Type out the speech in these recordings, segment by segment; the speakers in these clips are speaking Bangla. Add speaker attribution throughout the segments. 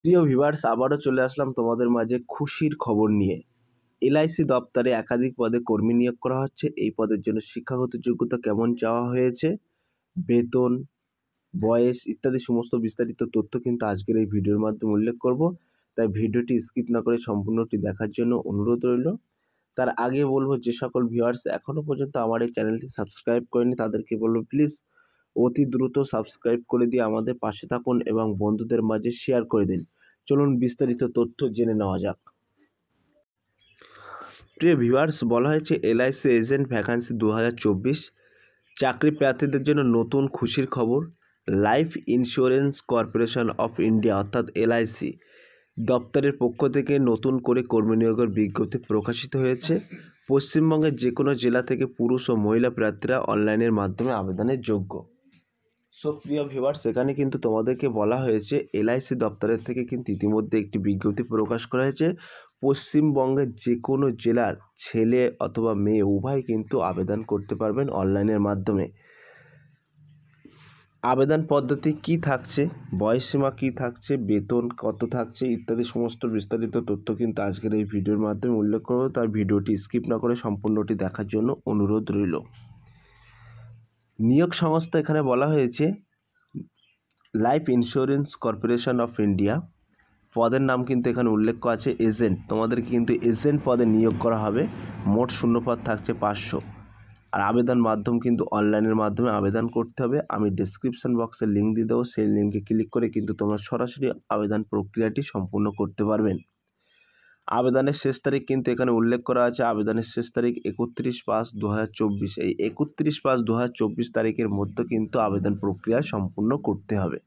Speaker 1: প্রিয় ভিউয়ার্স, আবারও চলে আসলাম তোমাদের মাঝে খুশির খবর নিয়ে। এলআইসি দপ্তরে একাধিক পদে কর্মী নিয়োগ করা হচ্ছে। এই পদের জন্য শিক্ষাগত যোগ্যতা কেমন চাওয়া হয়েছে, বেতন, বয়স ইত্যাদি সমস্ত বিস্তারিত তথ্য কিন্তু আজকের এই ভিডিওর মাধ্যমে উল্লেখ করব। তাই ভিডিওটি স্কিপ না করে সম্পূর্ণটি দেখার জন্য অনুরোধ রইল। তার আগে বলবো, যে সকল ভিউয়ার্স এখনও পর্যন্ত আমার এই চ্যানেলটি সাবস্ক্রাইব করেনি তাদেরকে বলবো, প্লিজ অতি দ্রুত সাবস্ক্রাইব করে দিয়ে আমাদের পাশে থাকুন এবং বন্ধুদের মাঝে শেয়ার করে দিন। চলুন বিস্তারিত তথ্য জেনে নেওয়া যাক। প্রিয় ভিউয়ার্স, বলা হয়েছে এলআইসি এজেন্ট ভ্যাকান্সি 2024 চাকরি প্রার্থীদের জন্য নতুন খুশির খবর। Life insurance corporation of India অর্থাৎ এলআইসি দপ্তরের পক্ষ থেকে নতুন করে কর্মী নিয়োগের বিজ্ঞপ্তি প্রকাশিত হয়েছে। পশ্চিমবঙ্গের যে কোনো জেলা থেকে পুরুষ ও মহিলা প্রার্থীরা অনলাইনের মাধ্যমে আবেদনের যোগ্য। সো প্রিয় ভিউয়ার্স, এখানে কিন্তু তোমাদেরকে বলা হয়েছে এলআইসি দপ্তরের থেকে কিন্তু ইতিমধ্যে একটি বিজ্ঞপ্তি প্রকাশ করা হয়েছে। পশ্চিমবঙ্গের যে কোনো জেলার ছেলে অথবা মেয়ে উভয় কিন্তু আবেদন করতে পারবেন অনলাইনের মাধ্যমে। আবেদন পদ্ধতি কি থাকছে, বয়সসীমা কি থাকছে, বেতন কত থাকছে ইত্যাদি সমস্ত বিস্তারিত তথ্য কিন্তু আজকের এই ভিডিওর মাধ্যমে উল্লেখ করব। তার ভিডিওটি স্কিপ না করে সম্পূর্ণটি দেখার জন্য অনুরোধ রইল। নিয়োগ সংস্থা এখানে বলা হয়েছে life insurance corporation of India. পদের নাম কিন্তু এখানে উল্লেখ আছে এজেন্ট। তোমাদেরকে কিন্তু এজেন্ট পদে নিয়োগ করা হবে। মোট শূন্যপদ থাকছে 500। আর আবেদন মাধ্যম কিন্তু অনলাইনের মাধ্যমে আবেদন করতে হবে। আমি ডেসক্রিপশন বক্সে লিঙ্ক দিয়ে দেবো, সেই লিঙ্কে ক্লিক করে কিন্তু তোমরা সরাসরি আবেদন প্রক্রিয়াটি সম্পূর্ণ করতে পারবেন। আবেদনের শেষ তারিখ কিন্তু এখানে উল্লেখ করা আছে। আবেদনের শেষ তারিখ 31/5/2024। এই 31/5/2024 তারিখের মধ্যে কিন্তু আবেদন প্রক্রিয়া সম্পূর্ণ করতে হবে।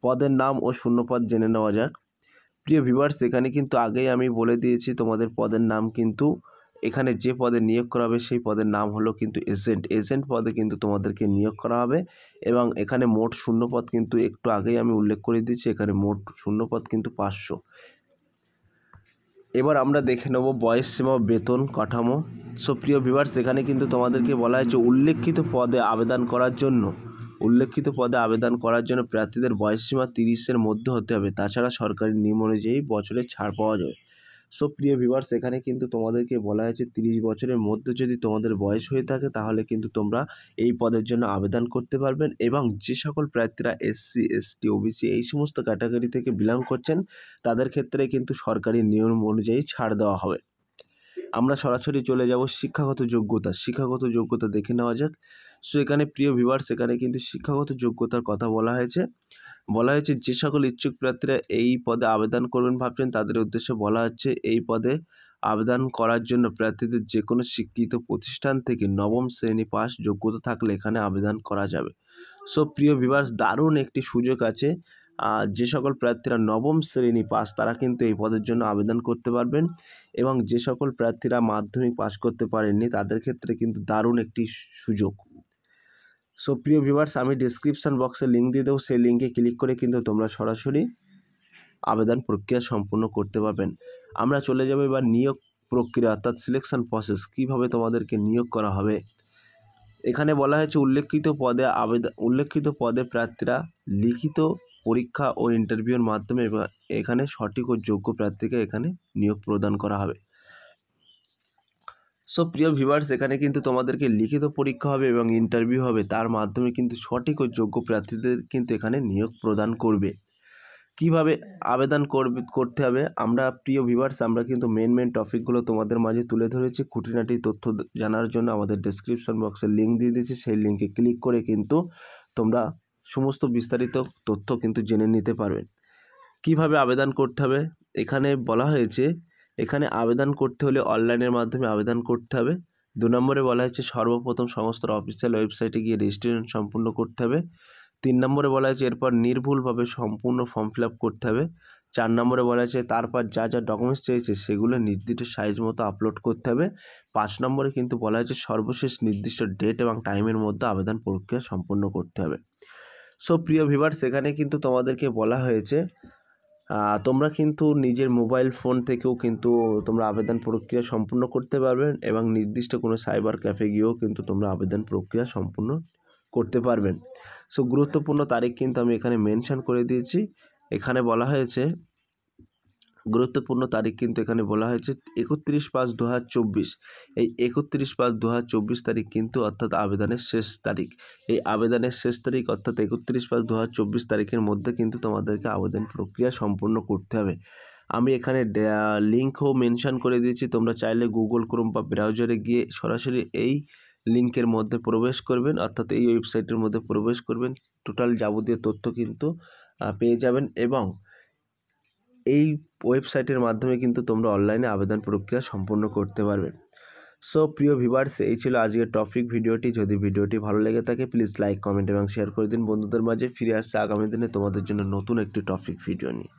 Speaker 1: পদের নাম ও শূন্যপদ জেনে নেওয়া যাক। প্রিয় ভিউয়ার্স, এখানে কিন্তু আগেই আমি বলে দিয়েছি তোমাদের পদের নাম কিন্তু এখানে যে পদে নিয়োগ করা হবে সেই পদের নাম হলো কিন্তু এজেন্ট পদে কিন্তু তোমাদেরকে নিয়োগ করা হবে। এবং এখানে মোট শূন্যপদ কিন্তু একটু আগেই আমি উল্লেখ করে দিয়েছি, এখানে মোট শূন্যপদ কিন্তু 500। এবার আমরা দেখে নেব বয়সসীমা, বেতন কাঠামো। সো প্রিয় ভিউয়ার্স, এখানে কিন্তু তোমাদেরকে বলা হয়েছে উল্লেখিত পদে আবেদন করার জন্য প্রার্থীদের বয়সসীমা 30-এর মধ্যে হতে হবে। তাছাড়া সরকারি নিয়ম অনুযায়ী বছরে ছাড় পাওয়া যাবে। সো প্রিয় ভিউয়ার্স, এখানে কিন্তু তোমাদেরকে বলা হয়েছে 30 বছরের মধ্যে যদি তোমাদের বয়স হয়ে থাকে তাহলে কিন্তু তোমরা এই পদের জন্য আবেদন করতে পারবেন। এবং যে সকল প্রার্থীরা SC ST OBC এই সমস্ত ক্যাটাগরি থেকে বিলং করছেন তাদের ক্ষেত্রে কিন্তু সরকারি নিয়ম অনুযায়ী ছাড় দেওয়া হবে। আমরা সরাসরি চলে যাব শিক্ষাগত যোগ্যতা দেখে নেওয়া যাক। সো এখানে প্রিয় ভিউয়ার্স, এখানে কিন্তু শিক্ষাগত যোগ্যতার কথা বলা হয়েছে যে সকল ইচ্ছুক প্রার্থীরা এই পদে আবেদন করবেন ভাবছেন তাদের উদ্দেশ্যে বলা হচ্ছে এই পদে আবেদন করার জন্য প্রার্থীদের যে কোনো স্বীকৃত প্রতিষ্ঠান থেকে 9ম শ্রেণী পাস যোগ্যতা থাকলে এখানে আবেদন করা যাবে। সো প্রিয় ভিউয়ার্স, দারুণ একটি সুযোগ আছে। যে সকল প্রার্থীরা 9ম শ্রেণী পাস তারা কিন্তু এই পদের জন্য আবেদন করতে পারবেন। এবং যে সকল প্রার্থীরা মাধ্যমিক পাস করতে পারেননি তাদের ক্ষেত্রে কিন্তু দারুণ একটি সুযোগ। সো প্রিয় ভিউয়ার্স, আমি ডেসক্রিপশন বক্সে লিঙ্ক দিয়ে দেবো, সেই লিঙ্কে ক্লিক করে কিন্তু তোমরা সরাসরি আবেদন প্রক্রিয়া সম্পূর্ণ করতে পারবেন। আমরা চলে যাব এবার নিয়োগ প্রক্রিয়া অর্থাৎ সিলেকশন প্রসেস, কীভাবে তোমাদেরকে নিয়োগ করা হবে। এখানে বলা হয়েছে উল্লেখিত পদে প্রার্থীরা লিখিত পরীক্ষা ও ইন্টারভিউর মাধ্যমে এখানে সঠিক ও যোগ্য প্রার্থীকে এখানে নিয়োগ প্রদান করা হবে। সো প্রিয় ভিউয়ার্স, এখানে কিন্তু তোমাদেরকে লিখিত পরীক্ষা হবে এবং ইন্টারভিউ হবে, তার মাধ্যমে কিন্তু সঠিক ও যোগ্য প্রার্থীদের কিন্তু এখানে নিয়োগ প্রদান করবে। কিভাবে আবেদন করতে হবে আমরা প্রিয় ভিউয়ার্স, আমরা কিন্তু মেন টপিকগুলো তোমাদের মাঝে তুলে ধরেছি। খুঁটিনাটি তথ্য জানার জন্য আমাদের ডেসক্রিপশন বক্সে লিঙ্ক দিয়ে দিয়েছি, সেই লিঙ্কে ক্লিক করে কিন্তু তোমরা সমস্ত বিস্তারিত তথ্য কিন্তু জেনে নিতে পারবেন। কিভাবে আবেদন করতে হবে এখানে বলা হয়েছে, এখানে আবেদন করতে হলে অনলাইনের মাধ্যমে আবেদন করতে হবে। 2 নম্বরে বলা হয়েছে সর্বপ্রথম সংস্থার অফিসিয়াল ওয়েবসাইটে গিয়ে রেজিস্ট্রেশন সম্পূর্ণ করতে হবে। 3 নম্বরে বলা হয়েছে এরপর নির্ভুলভাবে সম্পূর্ণ ফর্ম ফিল আপ করতে হবে। 4 নম্বরে বলা হয়েছে তারপর যা ডকুমেন্টস চেয়েছে সেগুলো নির্দিষ্ট সাইজ মতো আপলোড করতে হবে। 5 নম্বরে কিন্তু বলা হয়েছে সর্বশেষ নির্দিষ্ট ডেট এবং টাইমের মধ্যে আবেদন প্রক্রিয়া সম্পূর্ণ করতে হবে। সো প্রিয় ভিউয়ার্স, এখানে কিন্তু তোমাদেরকে বলা হয়েছে তোমরা কিন্তু নিজের মোবাইল ফোন থেকেও কিন্তু তোমরা আবেদন প্রক্রিয়া সম্পূর্ণ করতে পারবেন এবং নির্দিষ্ট কোনো সাইবার ক্যাফে গিয়েও কিন্তু তোমরা আবেদন প্রক্রিয়া সম্পূর্ণ করতে পারবেন। সো গুরুত্বপূর্ণ তারিখ কিন্তু আমি এখানে মেনশন করে দিয়েছি। এখানে বলা হয়েছে গুরুত্বপূর্ণ তারিখ কিন্তু এখানে বলা হয়েছে 31/5/2024। এই 31/5/2024 তারিখ কিন্তু অর্থাৎ আবেদনের শেষ তারিখ। এই আবেদনের শেষ তারিখ অর্থাৎ 31/5/2024 তারিখের মধ্যে কিন্তু তোমাদেরকে আবেদন প্রক্রিয়া সম্পূর্ণ করতে হবে। আমি এখানে লিঙ্কও মেনশন করে দিয়েছি, তোমরা চাইলে গুগল ক্রোম বা ব্রাউজারে গিয়ে সরাসরি এই লিঙ্কের মধ্যে প্রবেশ করবেন, অর্থাৎ এই ওয়েবসাইটের মধ্যে প্রবেশ করবেন। টোটাল যাবতীয় তথ্য কিন্তু পেয়ে যাবেন এবং এই ওয়েবসাইটের মাধ্যমে কিন্তু তোমরা অনলাইনে আবেদন প্রক্রিয়া সম্পূর্ণ করতে পারবে। সো প্রিয় ভিউয়ার্স, এই ছিল আজকের টপিক ভিডিওটি। যদি ভিডিওটি ভালো লেগে থাকে প্লিজ লাইক, কমেন্ট এবং শেয়ার করে দিন বন্ধুদের মাঝে। ফিরে আসছে আগামী দিনে তোমাদের জন্য নতুন একটি টপিক ভিডিও নিয়ে।